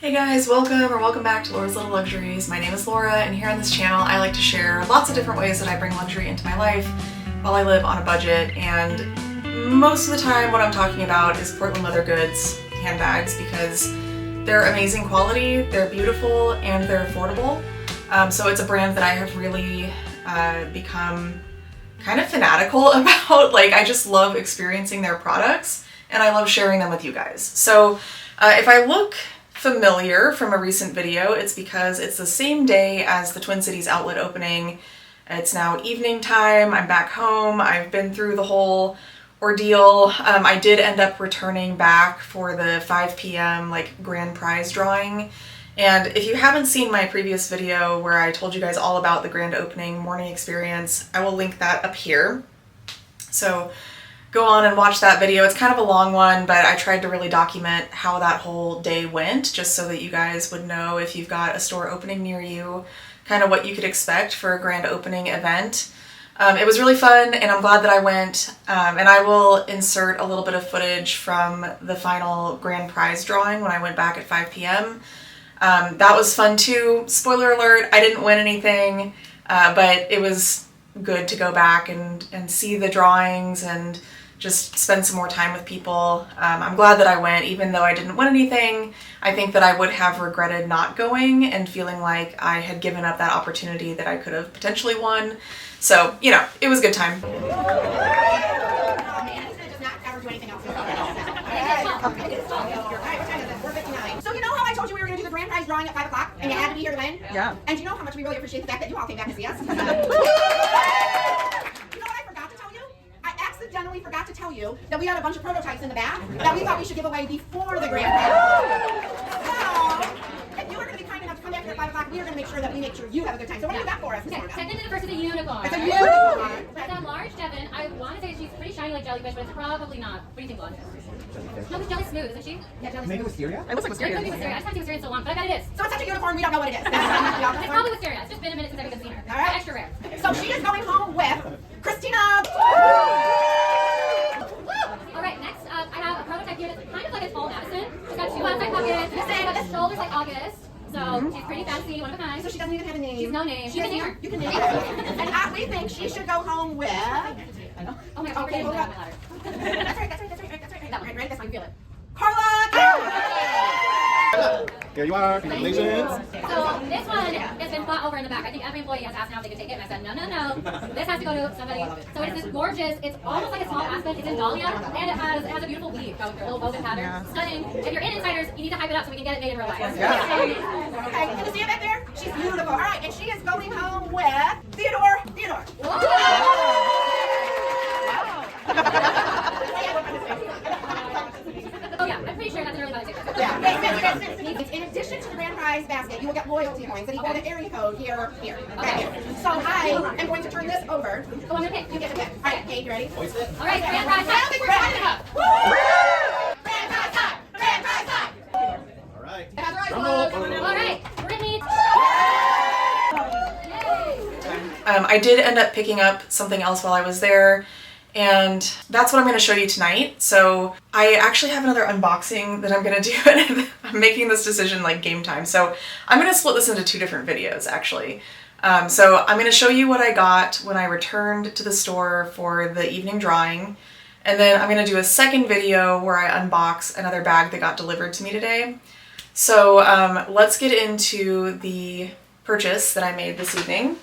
Hey guys, welcome back to Laura's Little Luxuries. My name is Laura, and here on this channel I like to share lots of different ways that I bring luxury into my life while I live on a budget, and most of the time what I'm talking about is Portland leather goods handbags because they're amazing quality, they're beautiful, and they're affordable. So it's a brand that I have really become kind of fanatical about. Like, I just love experiencing their products and I love sharing them with you guys. So if I look familiar from a recent video, it's because it's the same day as the Twin Cities outlet opening. It's now evening time, I'm back home, I've been through the whole ordeal. I did end up returning back for the 5 p.m. like grand prize drawing. And if you haven't seen my previous video where I told you guys all about the grand opening morning experience, I will link that up here. So go on and watch that video. It's kind of a long one, but I tried to really document how that whole day went, just so that you guys would know, if you've got a store opening near you, kind of what you could expect for a grand opening event. It was really fun, and I'm glad that I went, and I will insert a little bit of footage from the final grand prize drawing when I went back at 5 p.m. That was fun too. Spoiler alert, I didn't win anything, but it was good to go back and see the drawings and just spend some more time with people. I'm glad that I went, even though I didn't win anything. I think that I would have regretted not going and feeling like I had given up that opportunity that I could have potentially won. So, you know, it was a good time. So you know how I told you we were going to do the grand prize drawing at 5 o'clock and you had to be here to win? Yeah. And do you know how much we really appreciate the fact that you all came back to see us? You know what I forgot to tell you? I accidentally forgot to tell you that we had a bunch of prototypes in the back that we thought we should give away before the grand prize. So, if you were going to be kind enough to come back here at 5 o'clock, we are going to make sure that we make sure you have a good time. So what do you got for us? Okay, technically the first is a unicorn. It's a unicorn. It's a large Devon. I want to say she's pretty shiny like jellyfish, but it's probably not. What do you think, Vaughn? No, it's jelly smooth, isn't she? Yeah, jelly Maybe smooth. wisteria? It looks like It could be wisteria. wisteria. I just haven't seen wisteria in so long, but I bet it is. So it's such a unicorn, we don't know what it is. It's probably wisteria. It's just been a minute since I've even seen her. All right. Extra rare. So she is going home with Christina. All right, next up, I have a prototype here that's kind of like a tall Madison. She's got 2 outside pockets. But the shoulders like August. So she's pretty fancy, one of a kind. So she doesn't even have a name. She's no name. You can name her. You can name her. And we think she should go home with. I know. Oh my gosh, Okay, hold my up. ladder. That's right. That one. Right, that's fine. Feel it. Carla. Here you are. Congratulations. So this one has been fought over in the back. I think every employee has asked now if they can take it, and I said no. This has to go to somebody. So it is this gorgeous. It's almost like a small aspen. It's in dahlia, and it has a beautiful weave going through, a little woven pattern. Yeah. Stunning. If you're in Insiders, you need to hype it up so we can get it made in real life. Yeah. Okay, can you see it back there? She's beautiful. All right, and she is going home with Theodore. Oh yeah, I'm pretty sure that's an early body ticket. Yeah. In addition to the grand prize basket, you will get loyalty points that equal the area code here. So I am going to turn this over. Oh, I'm gonna pick. You get to pick. All right, Kate, you ready? All right, grand prize. I don't think we're talking about. Grand prize time! Grand prize time! All right. All right, Brittany. I did end up picking up something else while I was there, and that's what I'm going to show you tonight. So I actually have another unboxing that I'm going to do, and I'm making this decision like game time. So I'm going to split this into 2 different videos actually. So I'm going to show you what I got when I returned to the store for the evening drawing, and then I'm going to do a second video where I unbox another bag that got delivered to me today. So let's get into the purchase that I made this evening.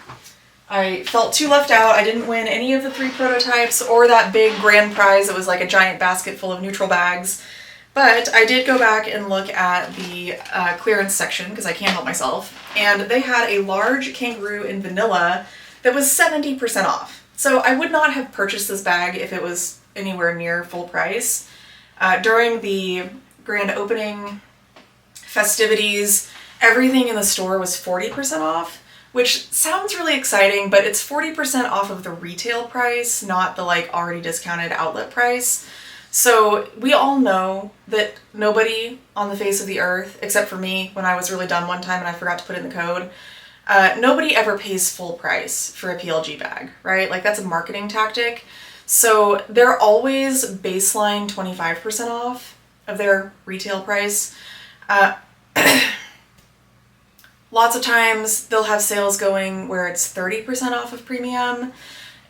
I felt too left out. I didn't win any of the 3 prototypes or that big grand prize that was like a giant basket full of neutral bags. But I did go back and look at the clearance section because I can't help myself. And they had a large Kangaroo in vanilla that was 70% off. So I would not have purchased this bag if it was anywhere near full price. During the grand opening festivities, everything in the store was 40% off. Which sounds really exciting, but it's 40% off of the retail price, not the like already discounted outlet price. So we all know that nobody on the face of the earth, except for me when I was really dumb one time and I forgot to put in the code, nobody ever pays full price for a PLG bag, right? Like that's a marketing tactic. So they're always baseline 25% off of their retail price. Lots of times they'll have sales going where it's 30% off of premium,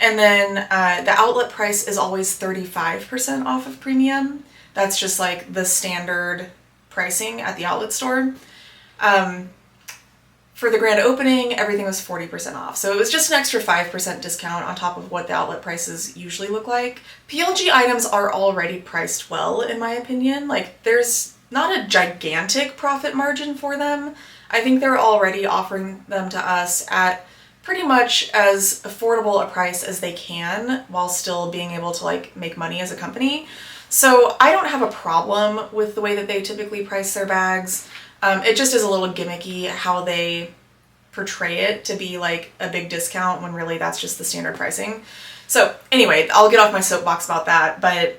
and then the outlet price is always 35% off of premium. That's just like the standard pricing at the outlet store. For the grand opening, everything was 40% off. So it was just an extra 5% discount on top of what the outlet prices usually look like. PLG items are already priced well, in my opinion. Like, there's not a gigantic profit margin for them. I think they're already offering them to us at pretty much as affordable a price as they can while still being able to like make money as a company. So I don't have a problem with the way that they typically price their bags. It just is a little gimmicky how they portray it to be like a big discount when really that's just the standard pricing. So anyway, I'll get off my soapbox about that, but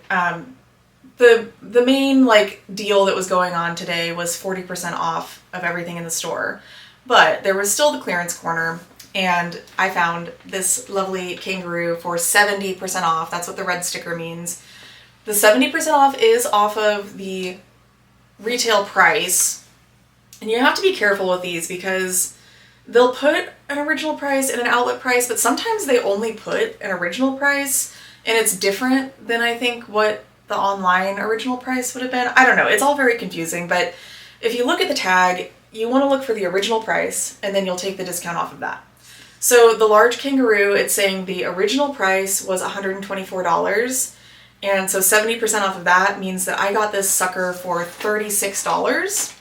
the main like deal that was going on today was 40% off of everything in the store. But there was still the clearance corner, and I found this lovely Kangaroo for 70% off. That's what the red sticker means. The 70% off is off of the retail price. And you have to be careful with these because they'll put an original price and an outlet price, but sometimes they only put an original price, and it's different than I think what the online original price would have been. I don't know. It's all very confusing, but if you look at the tag, you want to look for the original price, and then you'll take the discount off of that. So the large Kangaroo, it's saying the original price was $124, and so 70% off of that means that I got this sucker for $36.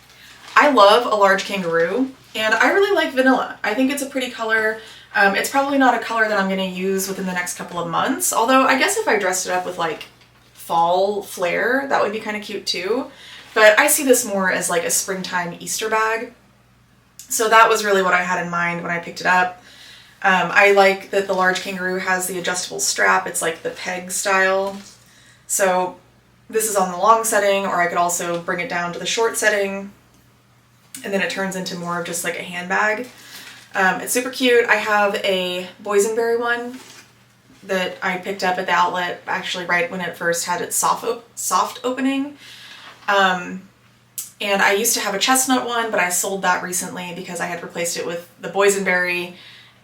I love a large Kangaroo, and I really like vanilla. I think it's a pretty color. It's probably not a color that I'm going to use within the next couple of months, although I guess if I dressed it up with like fall Flair, that would be kind of cute too. But I see this more as like a springtime Easter bag. So that was really what I had in mind when I picked it up. I like that the large Kangaroo has the adjustable strap. It's like the peg style. So this is on the long setting, or I could also bring it down to the short setting, and then it turns into more of just like a handbag. It's super cute. I have a boysenberry one that I picked up at the outlet actually right when it first had its soft opening. And I used to have a chestnut one, but I sold that recently because I had replaced it with the boysenberry,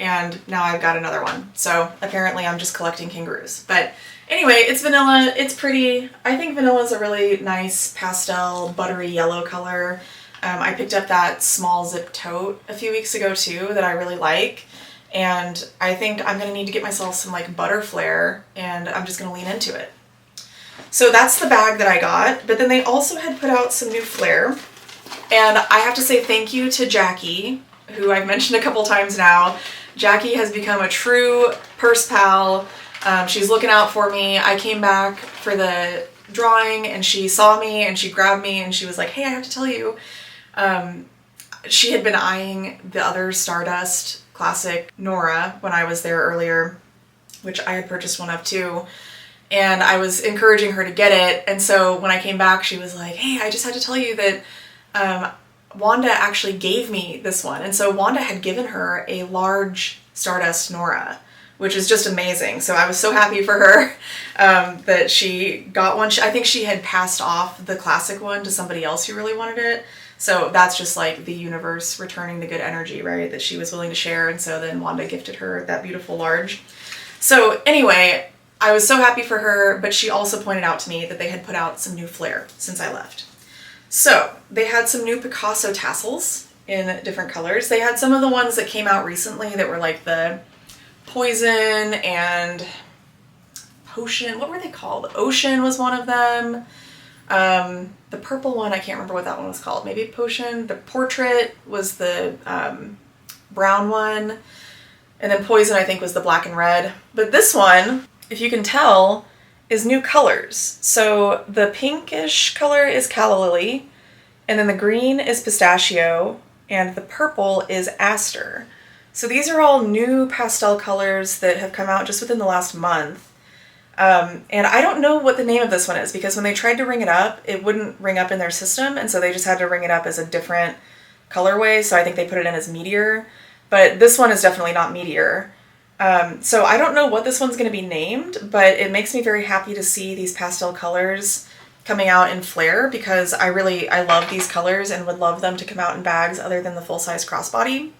and now I've got another one. So apparently I'm just collecting kangaroos. But anyway, it's vanilla. It's pretty. I think vanilla is a really nice pastel, buttery yellow color. I picked up that small zip tote a few weeks ago too that I really like. And I think I'm going to need to get myself some like butter Flair, and I'm just going to lean into it. So that's the bag that I got, but then they also had put out some new Flair. And I have to say thank you to Jackie, who I've mentioned a couple times now. Jackie has become a true purse pal. She's looking out for me. I came back for the drawing and she saw me and she grabbed me and she was like, hey, I have to tell you. She had been eyeing the other Stardust Classic Nora when I was there earlier, which I had purchased one of too. And I was encouraging her to get it. And so when I came back, she was like, hey, I just had to tell you that Wanda actually gave me this one. And so Wanda had given her a large Stardust Nora, which is just amazing. So I was so happy for her that she got one. I think she had passed off the classic one to somebody else who really wanted it. So that's just like the universe returning the good energy, right? That she was willing to share. And so then Wanda gifted her that beautiful large. So anyway, I was so happy for her, but she also pointed out to me that they had put out some new Flair since I left. So they had some new Picasso tassels in different colors. They had some of the ones that came out recently that were like the Poison and Potion. What were they called? Ocean was one of them. The purple one, I can't remember what that one was called. Maybe Potion. The Portrait was the brown one. And then Poison, I think, was the black and red. But this one, if you can tell, is new colors. So the pinkish color is calla lily, and then the green is pistachio, and the purple is aster. So these are all new pastel colors that have come out just within the last month. And I don't know what the name of this one is, because when they tried to ring it up, it wouldn't ring up in their system, and so they just had to ring it up as a different colorway, so I think they put it in as Meteor. But this one is definitely not Meteor. So I don't know what this one's going to be named, but it makes me very happy to see these pastel colors coming out in Flair because I love these colors and would love them to come out in bags other than the full-size crossbody.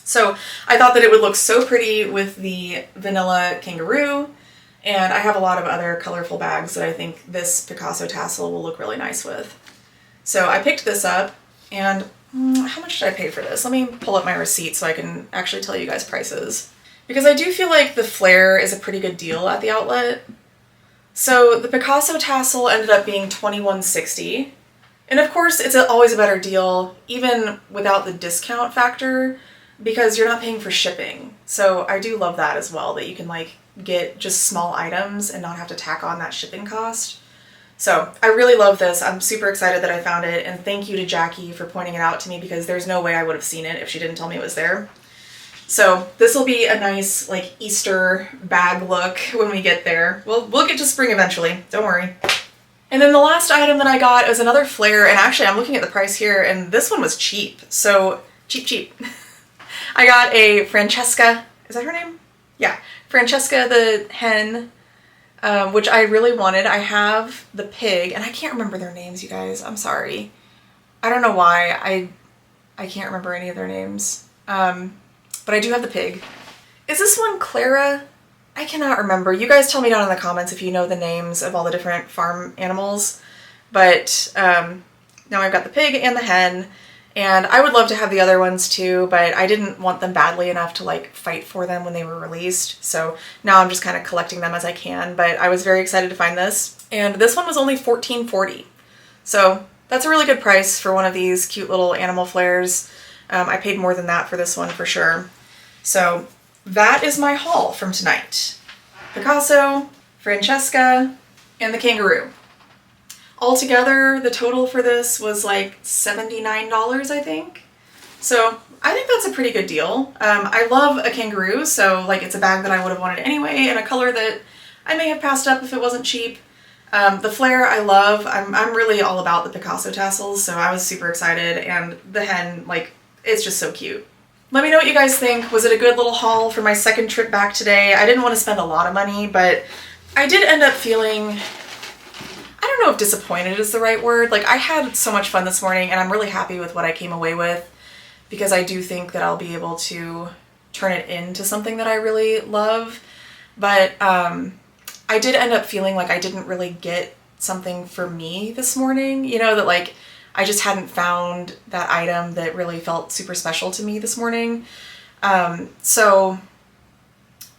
So I thought that it would look so pretty with the vanilla Kangaroo, and I have a lot of other colorful bags that I think this Picasso tassel will look really nice with. So I picked this up, and how much did I pay for this? Let me pull up my receipt so I can actually tell you guys prices. Because I do feel like the Flair is a pretty good deal at the outlet. So the Picasso tassel ended up being $21.60. And of course, it's always a better deal, even without the discount factor, because you're not paying for shipping. So I do love that as well, that you can like get just small items and not have to tack on that shipping cost. So I really love this. I'm super excited that I found it, and thank you to Jackie for pointing it out to me because there's no way I would have seen it if she didn't tell me it was there. So this will be a nice like Easter bag look when we get there. We'll get to spring eventually, don't worry. And then the last item that I got was another Flair, and actually I'm looking at the price here and this one was cheap. So cheap. I got a Francesca, is that her name? Yeah, Francesca the hen, which I really wanted. I have the pig, and I can't remember their names, you guys. I'm sorry. I don't know why. I can't remember any of their names. But I do have the pig. Is this one Clara? I cannot remember. You guys tell me down in the comments if you know the names of all the different farm animals. But now I've got the pig and the hen, and I would love to have the other ones too, but I didn't want them badly enough to like fight for them when they were released. So now I'm just kind of collecting them as I can, but I was very excited to find this. And this one was only $14.40. So that's a really good price for one of these cute little animal Flairs. I paid more than that for this one for sure. So that is my haul from tonight. Picasso, Francesca, and the Kangaroo. Altogether, the total for this was like $79, I think. So I think that's a pretty good deal. I love a Kangaroo, so like it's a bag that I would have wanted anyway, in a color that I may have passed up if it wasn't cheap. The Flair I love. I'm really all about the Picasso tassels, so I was super excited, and the hen, like, it's just so cute. Let me know what you guys think. Was it a good little haul for my second trip back today? I didn't want to spend a lot of money, but I did end up feeling, I don't know if disappointed is the right word. Like, I had so much fun this morning, and I'm really happy with what I came away with, because I do think that I'll be able to turn it into something that I really love. But I did end up feeling like I didn't really get something for me this morning, you know, that like I just hadn't found that item that really felt super special to me this morning. So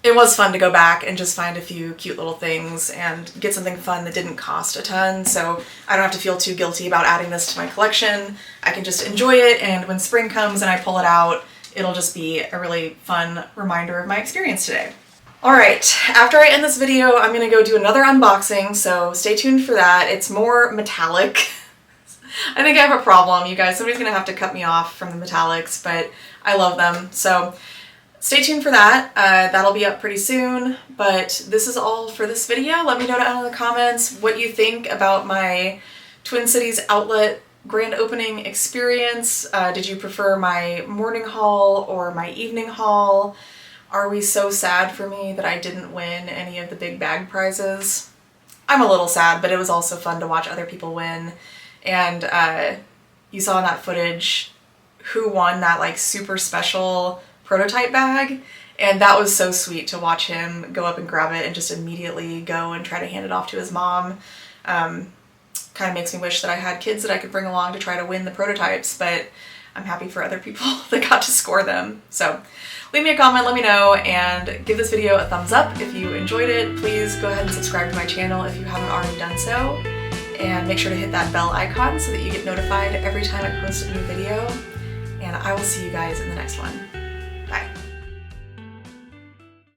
it was fun to go back and just find a few cute little things and get something fun that didn't cost a ton, so I don't have to feel too guilty about adding this to my collection. I can just enjoy it, and when spring comes and I pull it out, it'll just be a really fun reminder of my experience today. Alright, after I end this video, I'm going to go do another unboxing, so stay tuned for that. It's more metallic. I think I have a problem, you guys. Somebody's going to have to cut me off from the metallics, but I love them. So stay tuned for that. That'll be up pretty soon, but this is all for this video. Let me know down in the comments what you think about my Twin Cities outlet grand opening experience. Did you prefer my morning haul or my evening haul? Are we so sad for me that I didn't win any of the big bag prizes? I'm a little sad, but it was also fun to watch other people win. And you saw in that footage who won that like super special prototype bag, and that was so sweet to watch him go up and grab it and just immediately go and try to hand it off to his mom. Kind of makes me wish that I had kids that I could bring along to try to win the prototypes, but I'm happy for other people that got to score them. So leave me a comment, let me know, and give this video a thumbs up if you enjoyed it. Please go ahead and subscribe to my channel if you haven't already done so, and make sure to hit that bell icon so that you get notified every time I post a new video, and I will see you guys in the next one. Bye.